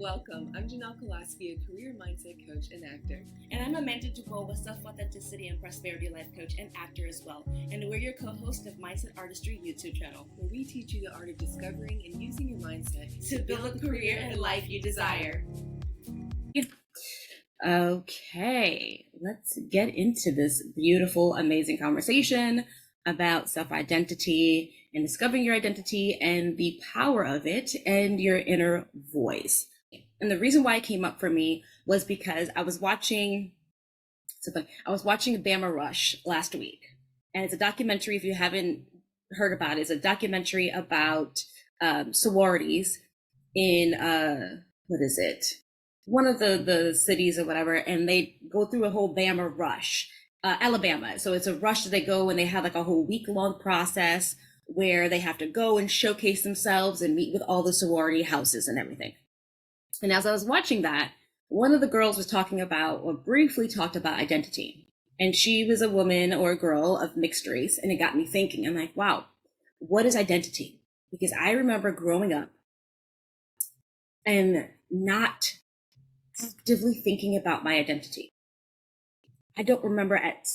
Welcome. I'm Janelle Kolaski, a career mindset coach and actor. And I'm Amanda Dubois, a self-authenticity and prosperity life coach and actor as well. And we're your co-host of Mindset Artistry YouTube channel, where we teach you the art of discovering and using your mindset to build a career and life you desire. Okay, let's get into this beautiful, amazing conversation about self-identity and discovering your identity and the power of it and your inner voice. And the reason why it came up for me was because I was watching Bama Rush last week. And it's a documentary, if you haven't heard about it, it's a documentary about sororities in, one of the cities or whatever, and they go through a whole Bama Rush, Alabama. So it's a rush that they go and they have like a whole week-long process where they have to go and showcase themselves and meet with all the sorority houses and everything. And as I was watching that, one of the girls was talking about, or briefly talked about, identity. And she was a woman or a girl of mixed race. And it got me thinking, I'm like, wow, what is identity? Because I remember growing up and not actively thinking about my identity. I don't remember at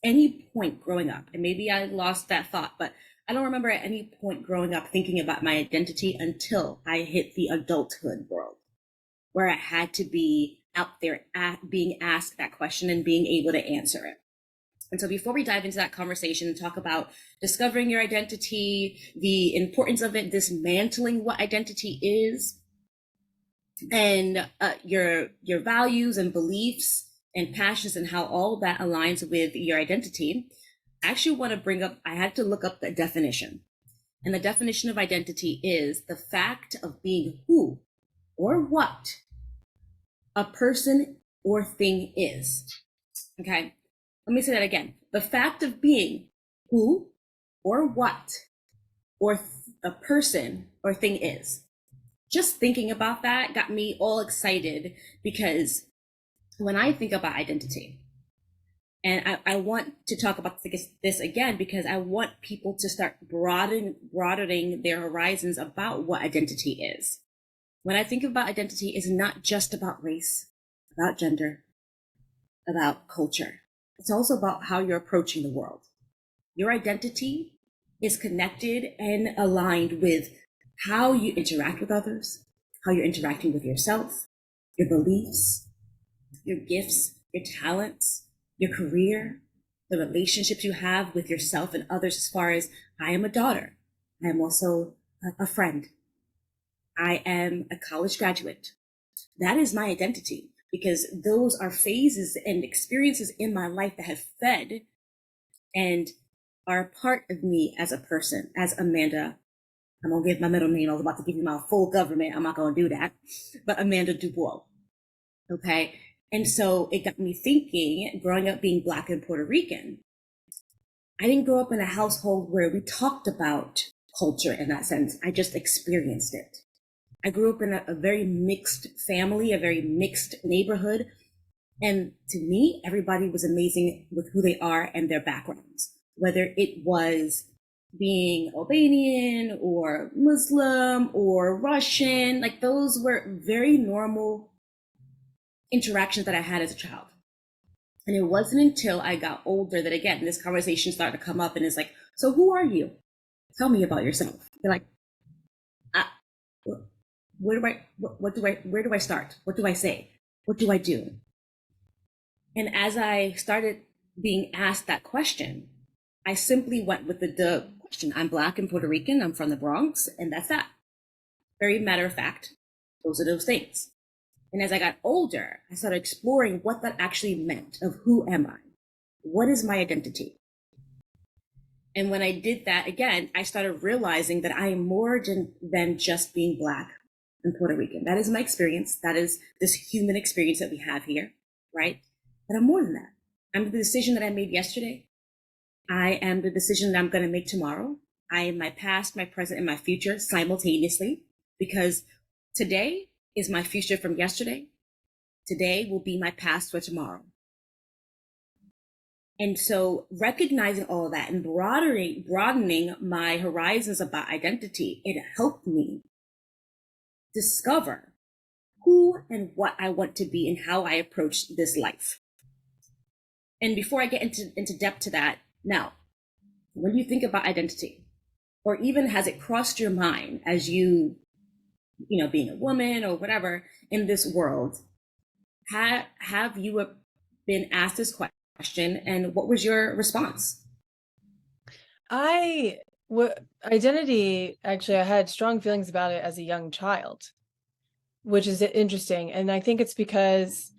any point growing up, and maybe I lost that thought, but I don't remember at any point growing up thinking about my identity until I hit the adulthood world, where I had to be out there being asked that question and being able to answer it. And so before we dive into that conversation and talk about discovering your identity, the importance of it, dismantling what identity is, and your values and beliefs and passions and how all that aligns with your identity, I actually want to bring up, I had to look up the definition. And the definition of identity is the fact of being who or what a person or thing is. Okay, let me say that again. The fact of being who or what or a person or thing is. Just thinking about that got me all excited, because when I think about identity, and I want to talk about this again, because I want people to start broadening their horizons about what identity is. When I think about identity, it's not just about race, about gender, about culture. It's also about how you're approaching the world. Your identity is connected and aligned with how you interact with others, how you're interacting with yourself, your beliefs, your gifts, your talents, your career, the relationships you have with yourself and others, as far as I am a daughter. I am also a friend. I am a college graduate. That is my identity, because those are phases and experiences in my life that have fed and are a part of me as a person, as Amanda. I'm going to give my middle name. I was about to give you my full government. I'm not going to do that. But Amanda Dubois. Okay. And so it got me thinking, growing up being Black and Puerto Rican, I didn't grow up in a household where we talked about culture in that sense. I just experienced it. I grew up in a very mixed family, a very mixed neighborhood. And to me, everybody was amazing with who they are and their backgrounds, whether it was being Albanian or Muslim or Russian. Like, those were very normal interactions that I had as a child. And it wasn't until I got older that, again, this conversation started to come up, and it's like, so who are you? Tell me about yourself. You're like, where do I start? What do I say? What do I do? And as I started being asked that question, I simply went with the question. I'm Black and Puerto Rican. I'm from the Bronx, and that's that. Very matter of fact. Those are those things. And as I got older, I started exploring what that actually meant of who am I? What is my identity? And when I did that, again, I started realizing that I am more than just being Black and Puerto Rican. That is my experience. That is this human experience that we have here, right? But I'm more than that. I'm the decision that I made yesterday. I am the decision that I'm going to make tomorrow. I am my past, my present, and my future simultaneously, because today is my future from yesterday. Today will be my past for tomorrow. And so recognizing all of that and broadening my horizons about identity, it helped me discover who and what I want to be and how I approach this life. And before I get into depth to that, now, when you think about identity, or even has it crossed your mind as you know, being a woman or whatever in this world, have you been asked this question, and what was your response? Identity, actually, I had strong feelings about it as a young child, which is interesting. And I think it's because,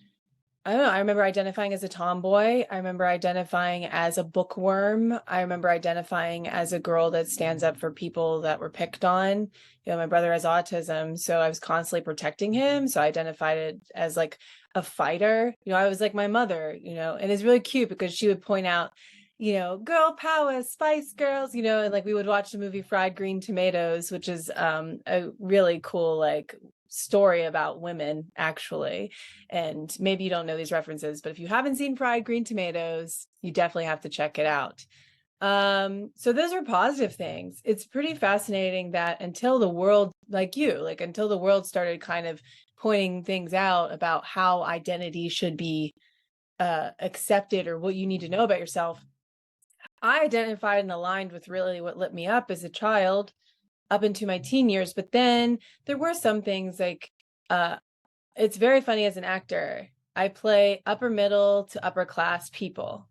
I don't know, I remember identifying as a tomboy. I remember identifying as a bookworm. I remember identifying as a girl that stands up for people that were picked on. You know, my brother has autism, so I was constantly protecting him. So I identified it as like a fighter. You know, I was like my mother, you know, and it's really cute because she would point out, you know, girl power, Spice Girls, you know, and like we would watch the movie Fried Green Tomatoes, which is a really cool like story about women, actually. And maybe you don't know these references, but if you haven't seen Fried Green Tomatoes, you definitely have to check it out. So those are positive things. It's pretty fascinating that until the world, like you, like until the world started kind of pointing things out about how identity should be accepted or what you need to know about yourself, I identified and aligned with really what lit me up as a child up into my teen years. But then there were some things like, it's very funny as an actor. I play upper middle to upper class people,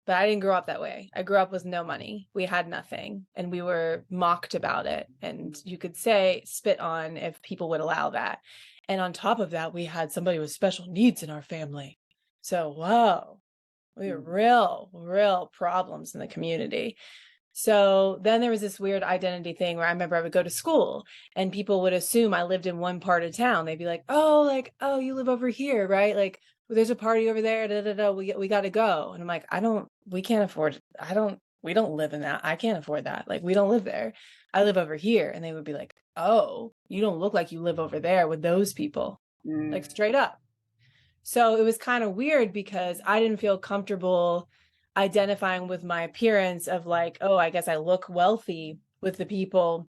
but I didn't grow up that way. I grew up with no money. We had nothing, and we were mocked about it. And you could say spit on if people would allow that. And on top of that, we had somebody with special needs in our family. So, whoa, we were real problems in the community. So then there was this weird identity thing where I remember I would go to school and people would assume I lived in one part of town. They'd be like, oh, you live over here, right? Like, well, there's a party over there. We got to go. And I'm like, we can't afford, we don't live in that. I can't afford that. Like, we don't live there. I live over here. And they would be like, oh, you don't look like you live over there with those people, like straight up. So it was kind of weird because I didn't feel comfortable identifying with my appearance of like, oh, I guess I look wealthy with the people.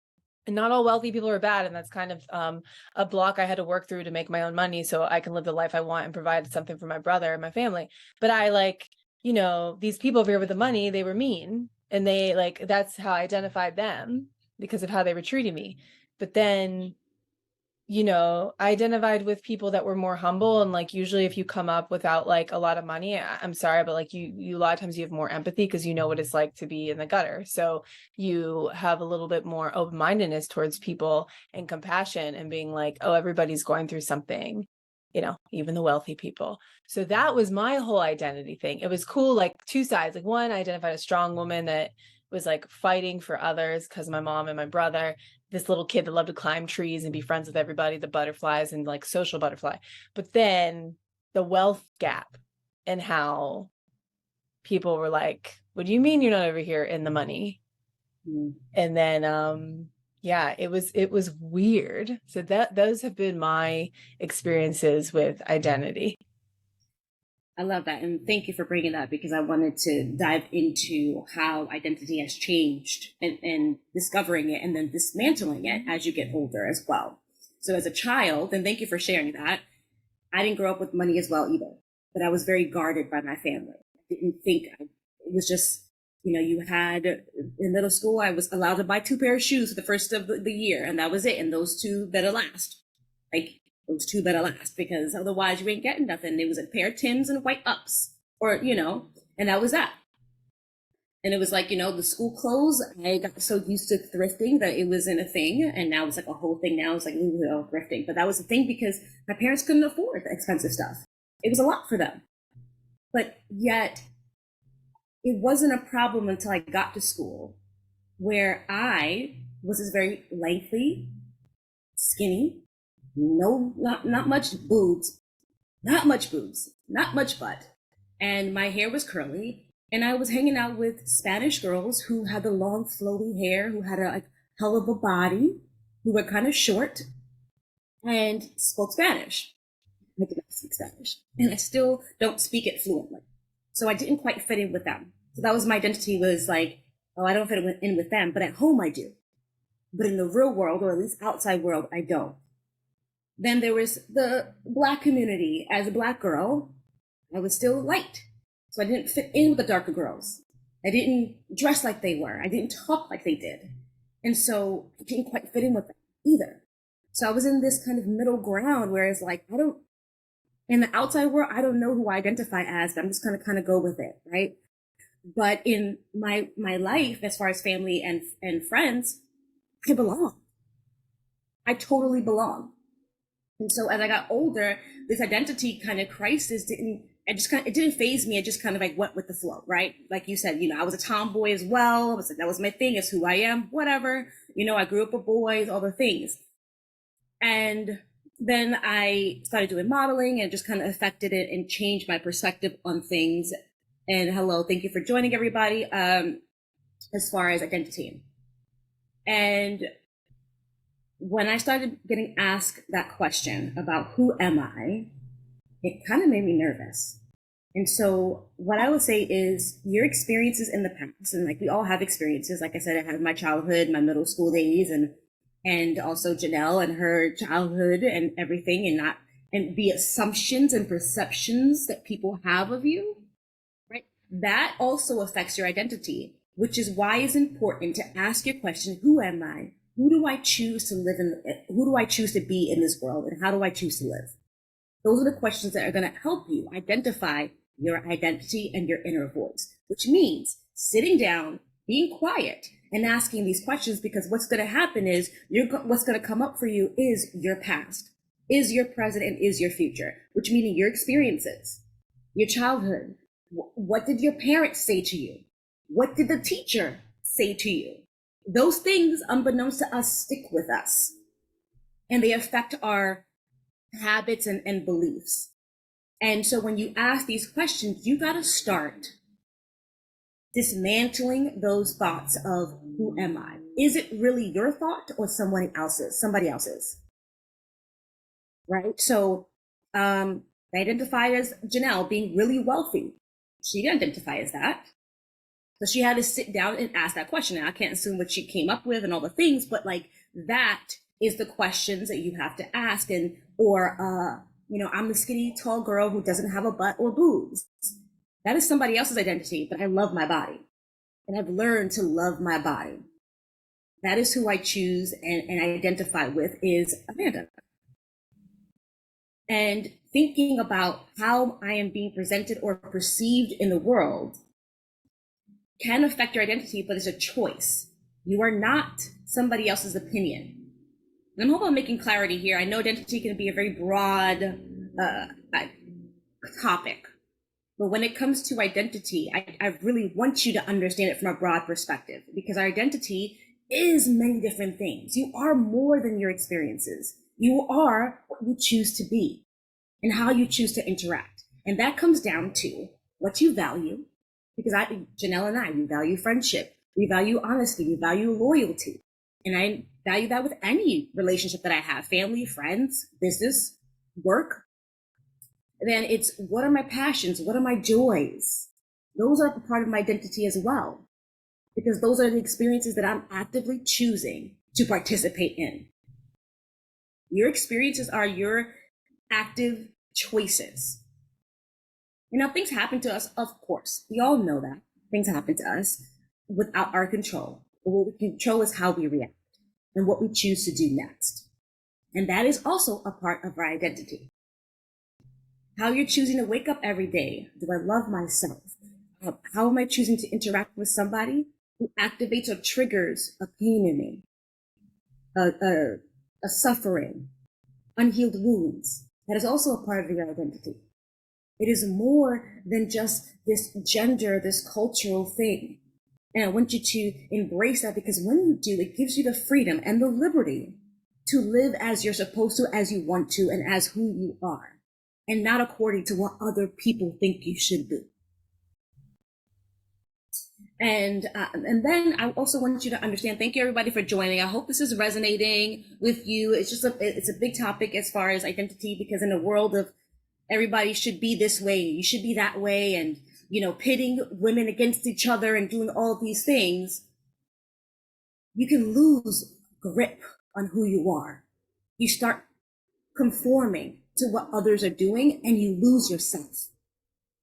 And not all wealthy people are bad. And that's kind of a block I had to work through to make my own money so I can live the life I want and provide something for my brother and my family. But I like, you know, these people over here with the money, they were mean. And they like, that's how I identified them because of how they were treating me. But then, you know, I identified with people that were more humble. And like, usually if you come up without like a lot of money, I'm sorry, but like you a lot of times you have more empathy because you know what it's like to be in the gutter. So you have a little bit more open-mindedness towards people and compassion and being like, oh, everybody's going through something, you know, even the wealthy people. So that was my whole identity thing. It was cool, like two sides. Like one, I identified a strong woman that was like fighting for others because my mom and my brother, this little kid that loved to climb trees and be friends with everybody, the butterflies and like social butterfly. But then the wealth gap and how people were like, what do you mean you're not over here in the money? And then yeah, it was weird. So those have been my experiences with identity. I love that. And thank you for bringing that, because I wanted to dive into how identity has changed and discovering it and then dismantling it as you get older as well. So as a child, and thank you for sharing that, I didn't grow up with money as well either, but I was very guarded by my family. I didn't think it was just, you know, you had in middle school, I was allowed to buy 2 pairs of shoes for the first of the year, and that was it. And those 2 better last. Like, those 2 better last, because otherwise you ain't getting nothing. It was a pair of Tims and white ups, or, you know, and that was that. And it was like, you know, the school clothes, I got so used to thrifting that it wasn't a thing. And now it's like a whole thing now. It's like, ooh, thrifting. But that was the thing because my parents couldn't afford the expensive stuff. It was a lot for them. But yet it wasn't a problem until I got to school, where I was this very lengthy, skinny, not much boobs, not much butt. And my hair was curly. And I was hanging out with Spanish girls who had the long flowy hair, who had a hell of a body, who were kind of short and spoke Spanish. I did not speak Spanish. And I still don't speak it fluently. So I didn't quite fit in with them. So that was my identity, was like, oh, I don't fit in with them, but at home I do. But in the real world, or at least outside world, I don't. Then there was the Black community. As a Black girl, I was still light. So I didn't fit in with the darker girls. I didn't dress like they were. I didn't talk like they did. And so I didn't quite fit in with them either. So I was in this kind of middle ground where it's like, in the outside world, I don't know who I identify as, but I'm just going to kind of go with it, right? But in my life, as far as family and friends, I belong. I totally belong. And so as I got older, this identity kind of crisis it didn't faze me. It just kind of like went with the flow, right? Like you said, I was a tomboy as well. That was my thing. It's who I am, whatever. I grew up with boys, all the things. And then I started doing modeling and just kind of affected it and changed my perspective on things. And hello, thank you for joining, everybody. As far as identity. And when I started getting asked that question about who am I, it kind of made me nervous. And so what I would say is your experiences in the past, and like we all have experiences. Like I said, I had my childhood, my middle school days, and also Janelle and her childhood and everything, and the assumptions and perceptions that people have of you, right? That also affects your identity, which is why it's important to ask your question, who am I? Who do I choose to live in? Who do I choose to be in this world? And how do I choose to live? Those are the questions that are going to help you identify your identity and your inner voice, which means sitting down, being quiet, and asking these questions, because what's going to happen is what's going to come up for you is your past, is your present, and is your future, which meaning your experiences, your childhood. What did your parents say to you? What did the teacher say to you? Those things, unbeknownst to us, stick with us, and they affect our habits and beliefs. And so when you ask these questions, you got to start dismantling those thoughts of who am I? Is it really your thought or somebody else's? Right? So I identified as Janelle being really wealthy. She didn't identify as that. So she had to sit down and ask that question. And I can't assume what she came up with and all the things, but like that is the questions that you have to ask. I'm the skinny, tall girl who doesn't have a butt or boobs. That is somebody else's identity, but I love my body. And I've learned to love my body. That is who I choose and identify with is Amanda. And thinking about how I am being presented or perceived in the world can affect your identity, but it's a choice. You are not somebody else's opinion. And I'm hoping I'm making clarity here. I know identity can be a very broad topic, but when it comes to identity, I really want you to understand it from a broad perspective, because our identity is many different things. You are more than your experiences. You are what you choose to be and how you choose to interact. And that comes down to what you value, because Janelle and I, we value friendship, we value honesty, we value loyalty. And I value that with any relationship that I have, family, friends, business, work. Then it's, what are my passions? What are my joys? Those are part of my identity as well, because those are the experiences that I'm actively choosing to participate in. Your experiences are your active choices. Things happen to us, of course. We all know that. Things happen to us without our control. But what we control is how we react and what we choose to do next. And that is also a part of our identity. How you're choosing to wake up every day. Do I love myself? How am I choosing to interact with somebody who activates or triggers a pain in me, a suffering, unhealed wounds? That is also a part of your identity. It is more than just this gender, this cultural thing. And I want you to embrace that, because when you do, it gives you the freedom and the liberty to live as you're supposed to, as you want to, and as who you are, and not according to what other people think you should do. And then I also want you to understand, thank you everybody for joining. I hope this is resonating with you. It's a big topic as far as identity, because in a world of everybody should be this way, you should be that way, and pitting women against each other and doing all these things, you can lose grip on who you are. You start conforming to what others are doing, and you lose yourself.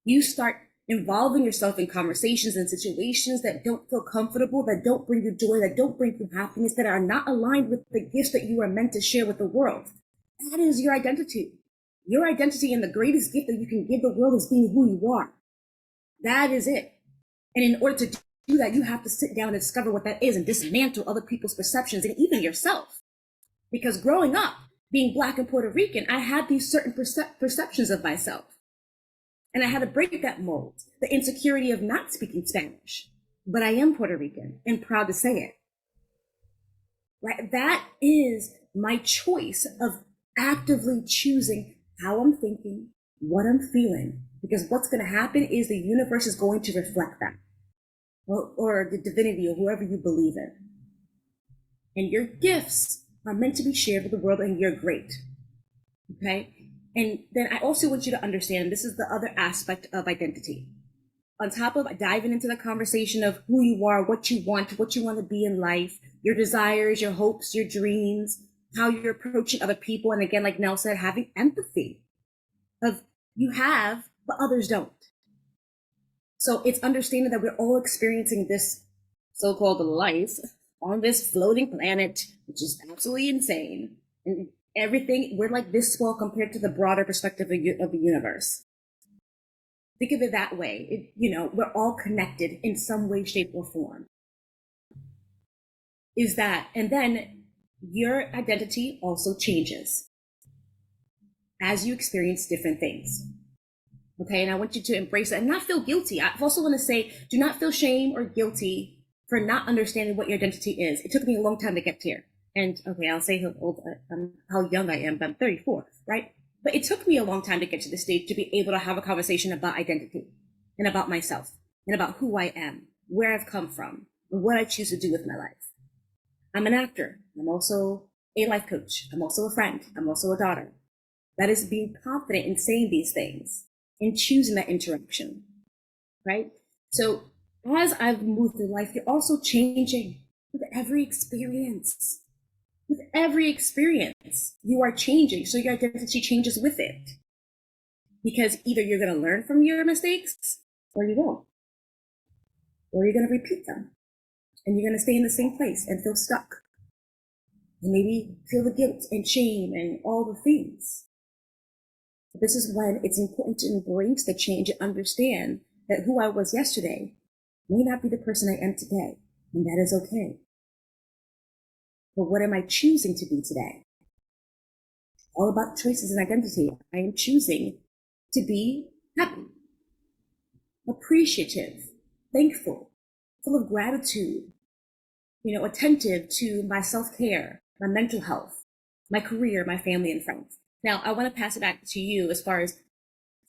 You start involving yourself in conversations and situations that don't feel comfortable, that don't bring you joy, that don't bring you happiness, that are not aligned with the gifts that you are meant to share with the world. That is your identity. Your identity, and the greatest gift that you can give the world, is being who you are. That is it. And in order to do that, you have to sit down and discover what that is and dismantle other people's perceptions and even yourself. Because growing up, being Black and Puerto Rican, I had these certain perceptions of myself. And I had to break that mold, the insecurity of not speaking Spanish. But I am Puerto Rican and proud to say it. Right? That is my choice of actively choosing how I'm thinking, what I'm feeling. Because what's going to happen is the universe is going to reflect that. Or the divinity, or whoever you believe in. And your gifts are meant to be shared with the world, and you're great. Okay? And then I also want you to understand, this is the other aspect of identity. On top of diving into the conversation of who you are, what you want to be in life, your desires, your hopes, your dreams, how you're approaching other people. And again, like Nell said, having empathy of you have, but others don't. So it's understanding that we're all experiencing this so-called life on this floating planet, which is absolutely insane. And everything, we're like this small compared to the broader perspective of the universe. Think of it that way. We're all connected in some way, shape, or form. Is that, and then your identity also changes as you experience different things. Okay, and I want you to embrace it and not feel guilty. I also want to say, do not feel shame or guilty for not understanding what your identity is. It took me a long time to get here. And okay, I'll say how young I am, but I'm 34, right? But it took me a long time to get to this stage to be able to have a conversation about identity and about myself and about who I am, where I've come from, and what I choose to do with my life. I'm an actor. I'm also a life coach. I'm also a friend. I'm also a daughter. That is being confident in saying these things and choosing that interaction, right? So as I've moved through life, you're also changing with every experience. With every experience, you are changing. So your identity changes with it. Because either you're going to learn from your mistakes or you won't. Or you're going to repeat them. And you're going to stay in the same place and feel stuck. And maybe feel the guilt and shame and all the things. This is when it's important to embrace the change and understand that who I was yesterday may not be the person I am today, and that is okay. But what am I choosing to be today? All about choices and identity. I am choosing to be happy, appreciative, thankful, full of gratitude, attentive to my self-care, my mental health, my career, my family, and friends. Now, I want to pass it back to you as far as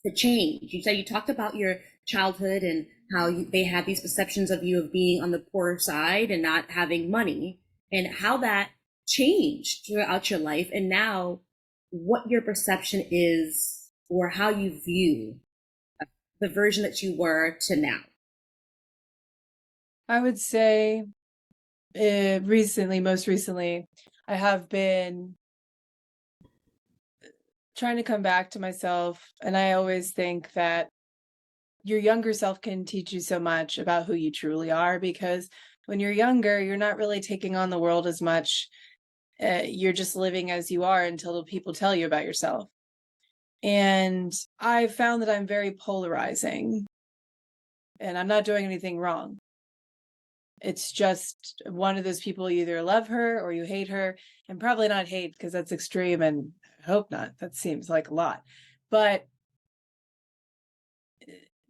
the change. You talked about your childhood and how they had these perceptions of you of being on the poor side and not having money, and how that changed throughout your life, and now what your perception is or how you view the version that you were to now. I would say most recently, I have been trying to come back to myself. And I always think that your younger self can teach you so much about who you truly are, because when you're younger, you're not really taking on the world as much. You're just living as you are until people tell you about yourself. And I found that I'm very polarizing, and I'm not doing anything wrong. It's just one of those people, you either love her or you hate her, and probably not hate, because that's extreme, and I hope not. That seems like a lot. But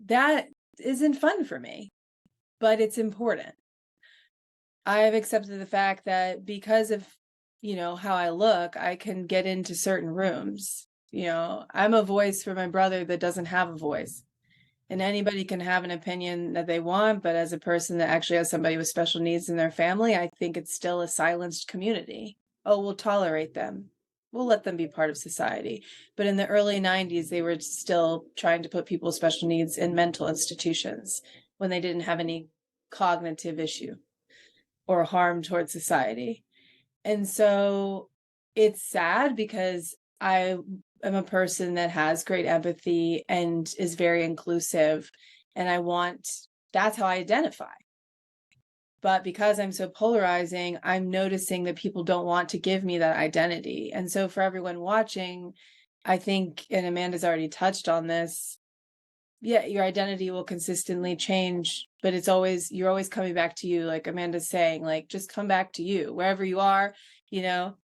that isn't fun for me, but it's important. I have accepted the fact that because of, how I look, I can get into certain rooms. I'm a voice for my brother that doesn't have a voice. And anybody can have an opinion that they want, but as a person that actually has somebody with special needs in their family, I think it's still a silenced community. Oh, we'll tolerate them. We'll let them be part of society. But in the early 90s, they were still trying to put people with special needs in mental institutions when they didn't have any cognitive issue or harm towards society. And so it's sad because I am a person that has great empathy and is very inclusive. And that's how I identify. But because I'm so polarizing, I'm noticing that people don't want to give me that identity. And so for everyone watching, I think, and Amanda's already touched on this, yeah, your identity will consistently change, but you're always coming back to you. Like Amanda's saying, like, just come back to you wherever you are, you know.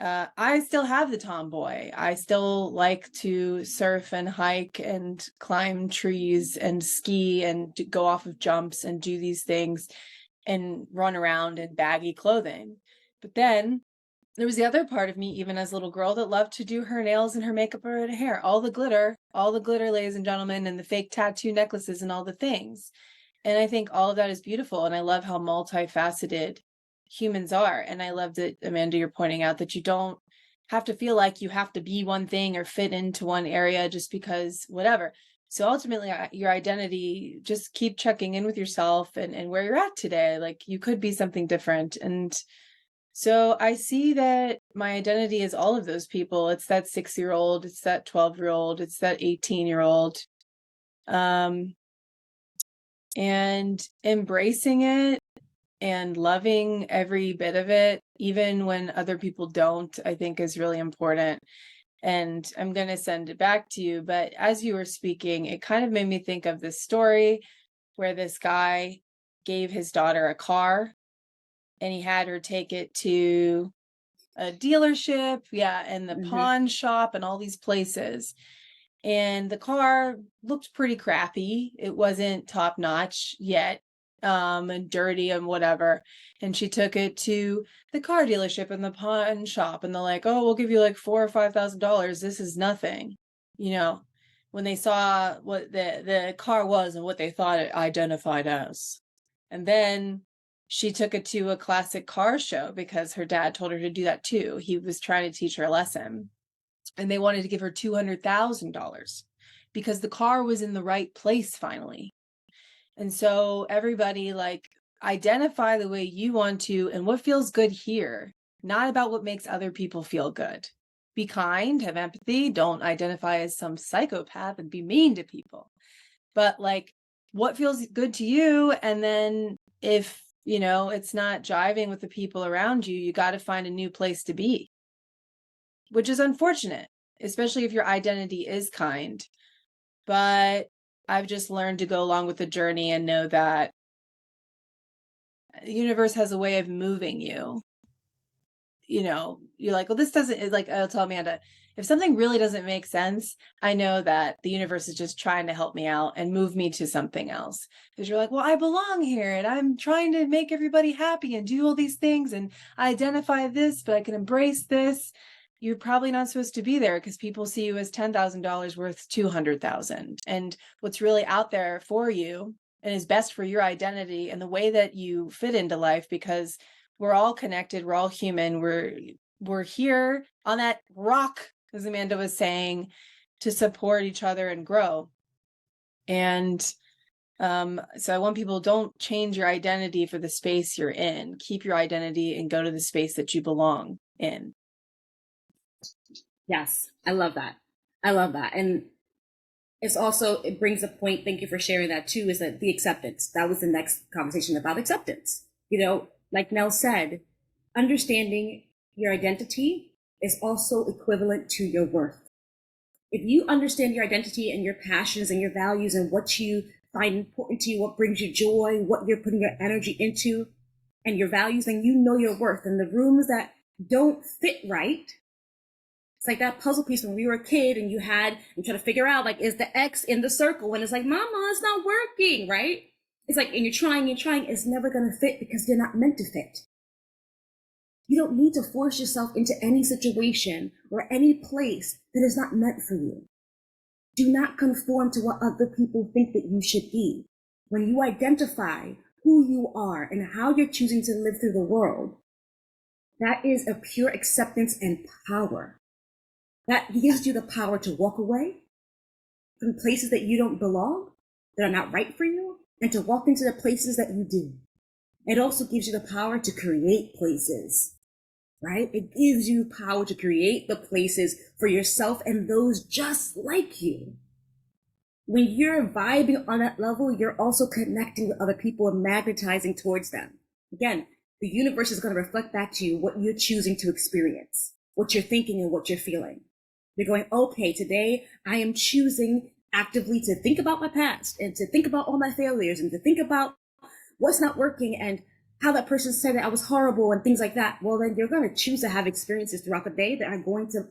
I still have the tomboy. I still like to surf and hike and climb trees and ski and go off of jumps and do these things and run around in baggy clothing. But then there was the other part of me, even as a little girl, that loved to do her nails and her makeup or her hair, all the glitter, ladies and gentlemen, and the fake tattoo necklaces and all the things. And I think all of that is beautiful. And I love how multifaceted humans are. And I love that, Amanda, you're pointing out that you don't have to feel like you have to be one thing or fit into one area just because whatever. So ultimately, your identity, just keep checking in with yourself and where you're at today. Like you could be something different. And so I see that my identity is all of those people. It's that 6-year-old, it's that 12-year-old, it's that 18-year-old. And embracing it and loving every bit of it, even when other people don't, I think is really important. And I'm going to send it back to you. But as you were speaking, it kind of made me think of this story where this guy gave his daughter a car and he had her take it to a dealership, and the pawn shop and all these places. And the car looked pretty crappy. It wasn't top notch yet, and dirty and whatever. And she took it to the car dealership and the pawn shop, and they're like, "Oh, we'll give you like $4,000 or $5,000. This is nothing." When they saw what the car was and what they thought it identified as. And then she took it to a classic car show because her dad told her to do that too. He was trying to teach her a lesson. And they wanted to give her $200,000 because the car was in the right place finally. And so everybody, like, identify the way you want to and what feels good here, not about what makes other people feel good. Be kind, have empathy, don't identify as some psychopath and be mean to people. But like, what feels good to you? And then if, it's not jiving with the people around you, you got to find a new place to be, which is unfortunate, especially if your identity is kind. But I've just learned to go along with the journey and know that the universe has a way of moving you. You're like, well, this doesn't, like, I'll tell Amanda, if something really doesn't make sense, I know that the universe is just trying to help me out and move me to something else. Because you're like, well, I belong here and I'm trying to make everybody happy and do all these things and I identify this, but I can embrace this. You're probably not supposed to be there because people see you as $10,000 worth $200,000. And what's really out there for you and is best for your identity and the way that you fit into life, because we're all connected. We're all human. We're here on that rock, as Amanda was saying, to support each other and grow. And so I want people, don't change your identity for the space you're in. Keep your identity and go to the space that you belong in. Yes, I love that. And it brings a point, thank you for sharing that too, is that the acceptance. That was the next conversation about acceptance. Like Nell said, understanding your identity is also equivalent to your worth. If you understand your identity and your passions and your values and what you find important to you, what brings you joy, what you're putting your energy into, and your values, then you know your worth. And the rooms that don't fit right, it's like that puzzle piece when we were a kid and you try to figure out, like, is the X in the circle? And it's like, Mama, it's not working, right? It's like, and you're trying, it's never going to fit because you're not meant to fit. You don't need to force yourself into any situation or any place that is not meant for you. Do not conform to what other people think that you should be. When you identify who you are and how you're choosing to live through the world, that is a pure acceptance and power. That gives you the power to walk away from places that you don't belong, that are not right for you, and to walk into the places that you do. It also gives you the power to create places right? It gives you power to create the places for yourself and those just like you. When you're vibing on that level, you're also connecting with other people and magnetizing towards them. Again, the universe is going to reflect back to you what you're choosing to experience, what you're thinking and what you're feeling. You're going, okay, today I am choosing actively to think about my past and to think about all my failures and to think about what's not working and how that person said that I was horrible and things like that. Well, then you're going to choose to have experiences throughout the day that are going to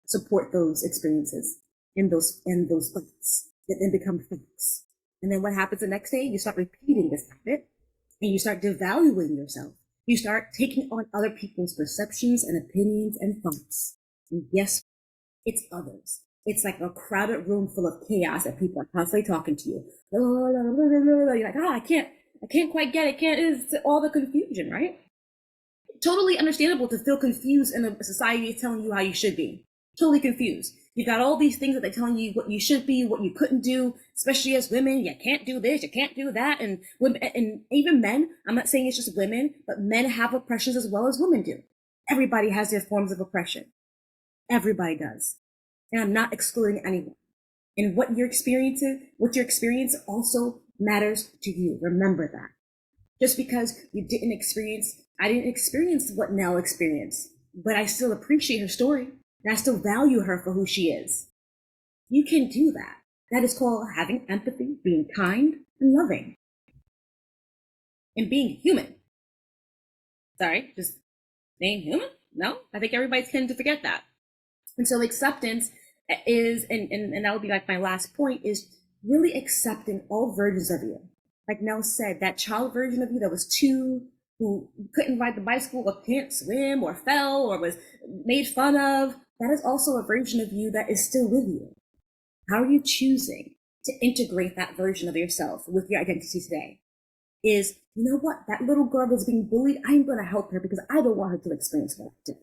support those experiences and those thoughts that then become facts. And then what happens the next day? You start repeating this habit and you start devaluing yourself. You start taking on other people's perceptions and opinions and thoughts. And guess what? It's others. It's like a crowded room full of chaos that people are constantly talking to you. You're like, I can't quite get it. It's all the confusion, right? Totally understandable to feel confused in a society telling you how you should be. Totally confused. You got all these things that they're telling you what you should be, what you couldn't do, especially as women. You can't do this, you can't do that. And women, and even men, I'm not saying it's just women, but men have oppressions as well as women do. Everybody has their forms of oppression. Everybody does. And I'm not excluding anyone. And what your experience also matters to you. Remember that. Just because I didn't experience what Nell experienced, but I still appreciate her story and I still value her for who she is. You can do that. That is called having empathy, being kind and loving, and being human. Sorry, just being human? No, I think everybody's tend to forget that. And so acceptance is, and that would be like my last point, is really accepting all versions of you. Like Nell said, that child version of you that was 2, who couldn't ride the bicycle or can't swim or fell or was made fun of, that is also a version of you that is still with you. How are you choosing to integrate that version of yourself with your identity today? Is, you know what, that little girl that's being bullied, I'm going to help her because I don't want her to experience what I did.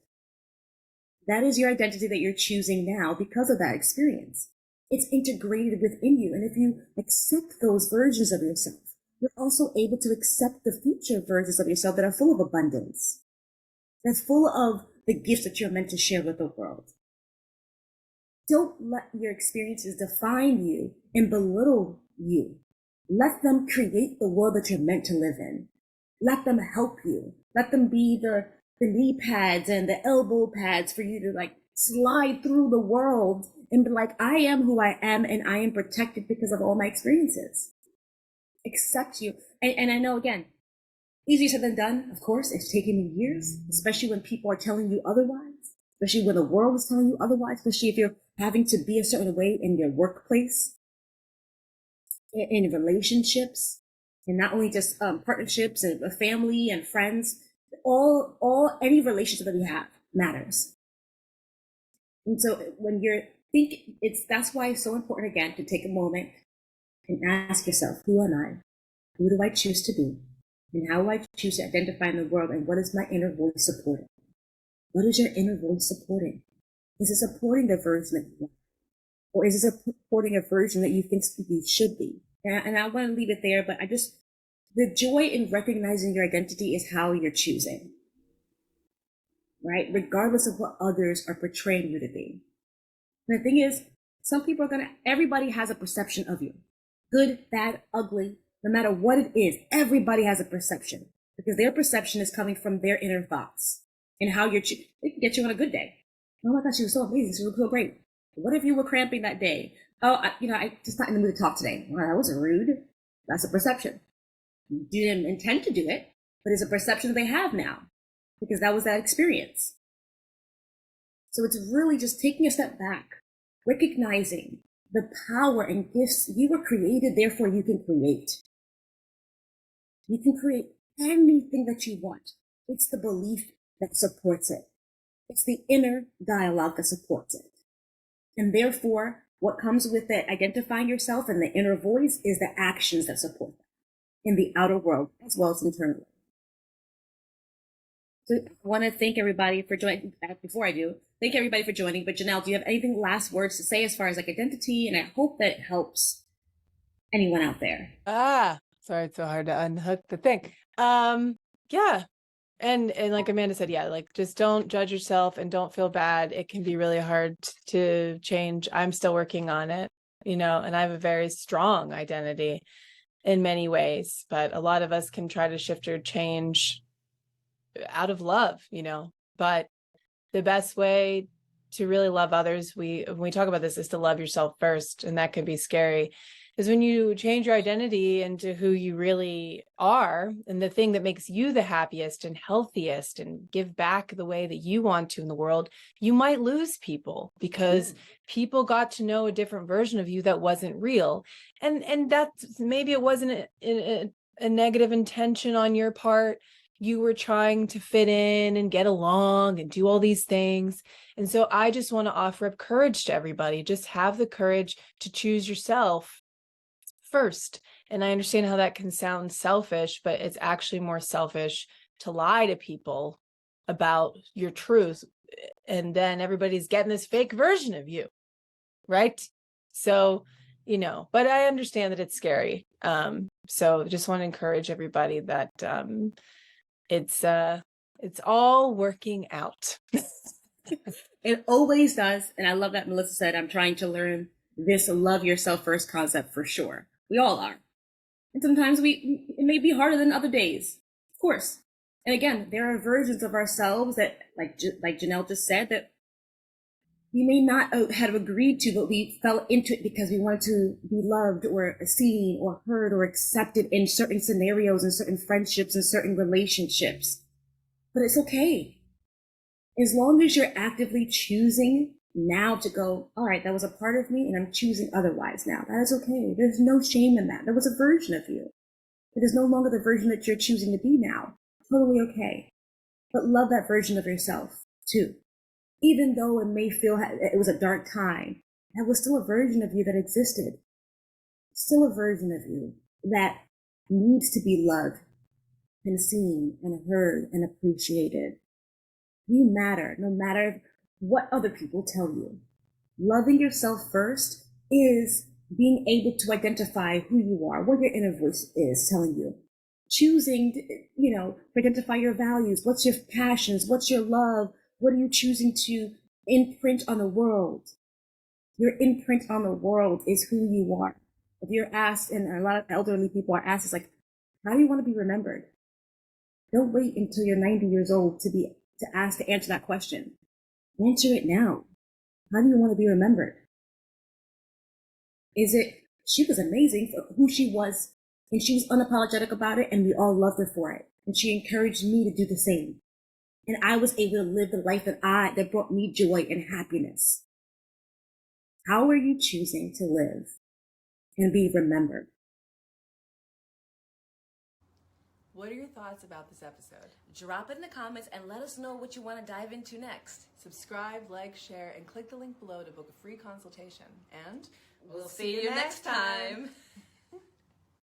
That is your identity that you're choosing now because of that experience. It's integrated within you. And if you accept those versions of yourself, you're also able to accept the future versions of yourself that are full of abundance, that's full of the gifts that you're meant to share with the world. Don't let your experiences define you and belittle you. Let them create the world that you're meant to live in. Let them help you. Let them be the knee pads and the elbow pads for you to like slide through the world and be like, I am who I am and I am protected because of all my experiences. Accept you. And I know, again, easier said than done, of course. It's taken me years, especially when people are telling you otherwise, especially when the world is telling you otherwise, especially if you're having to be a certain way in your workplace, in relationships, and not only just partnerships and family and friends. Any relationship that we have matters. And so when you're thinking, that's why it's so important, again, to take a moment and ask yourself, who am I? Who do I choose to be? And how do I choose to identify in the world? And what is my inner voice supporting? What is your inner voice supporting? Is it supporting the version that you want? Or is it supporting a version that you think you should be? And I want to leave it there, but the joy in recognizing your identity is how you're choosing, right? Regardless of what others are portraying you to be. And the thing is, everybody has a perception of you. Good, bad, ugly, no matter what it is, everybody has a perception because their perception is coming from their inner thoughts and how it can get you on a good day. Oh my gosh, she was so amazing. She was so great. What if you were cramping that day? Oh, I just not in the mood to talk today. Well, that wasn't rude. That's a perception. You didn't intend to do it, but it's a perception that they have now because that was that experience. So it's really just taking a step back, recognizing the power and gifts you were created, therefore you can create. You can create anything that you want. It's the belief that supports it. It's the inner dialogue that supports it. And therefore, what comes with it, identifying yourself and the inner voice, is the actions that support that in the outer world as well as internally. So I want to thank everybody for joining. Before I do, thank everybody for joining. But Janelle, do you have anything last words to say as far as like identity? And I hope that it helps anyone out there. Sorry, it's so hard to unhook the thing. Yeah. And like Amanda said, yeah, like just don't judge yourself and don't feel bad. It can be really hard to change. I'm still working on it, and I have a very strong identity in many ways, but a lot of us can try to shift or change out of love, but the best way to really love others, when we talk about this, is to love yourself first. And that can be scary, is when you change your identity into who you really are and the thing that makes you the happiest and healthiest and give back the way that you want to in the world, you might lose people because people got to know a different version of you that wasn't real. And that's, maybe it wasn't a negative intention on your part. You were trying to fit in and get along and do all these things. And so I just want to offer up courage to everybody. Just have the courage to choose yourself first. And I understand how that can sound selfish, but it's actually more selfish to lie to people about your truth. And then everybody's getting this fake version of you, right? So, but I understand that it's scary. So just want to encourage everybody that it's all working out. It always does. And I love that Melissa said, I'm trying to learn this love yourself first concept for sure. We all are. And sometimes it may be harder than other days, of course. And again, there are versions of ourselves that, like Janelle just said, that we may not have agreed to, but we fell into it because we wanted to be loved or seen or heard or accepted in certain scenarios and certain friendships and certain relationships. But it's okay. As long as you're actively choosing now to go, all right, that was a part of me and I'm choosing otherwise now. That is okay. There's no shame in that. There was a version of you. It is no longer the version that you're choosing to be now. Totally okay. But love that version of yourself too. Even though it may feel it was a dark time, that was still a version of you that existed. Still a version of you that needs to be loved and seen and heard and appreciated. You matter, no matter what other people tell you. Loving yourself first is being able to identify who you are, what your inner voice is telling you. Choosing, to identify your values. What's your passions? What's your love? What are you choosing to imprint on the world? Your imprint on the world is who you are. If you're asked, and a lot of elderly people are asked, it's like, how do you want to be remembered? Don't wait until you're 90 years old to answer that question. Answer it now. How do you want to be remembered? Is it, she was amazing for who she was, and she was unapologetic about it, and we all loved her for it. And she encouraged me to do the same. And I was able to live the life that brought me joy and happiness. How are you choosing to live and be remembered? What are your thoughts about this episode? Drop it in the comments and let us know what you want to dive into next. Subscribe, like, share, and click the link below to book a free consultation. And We'll see you next time.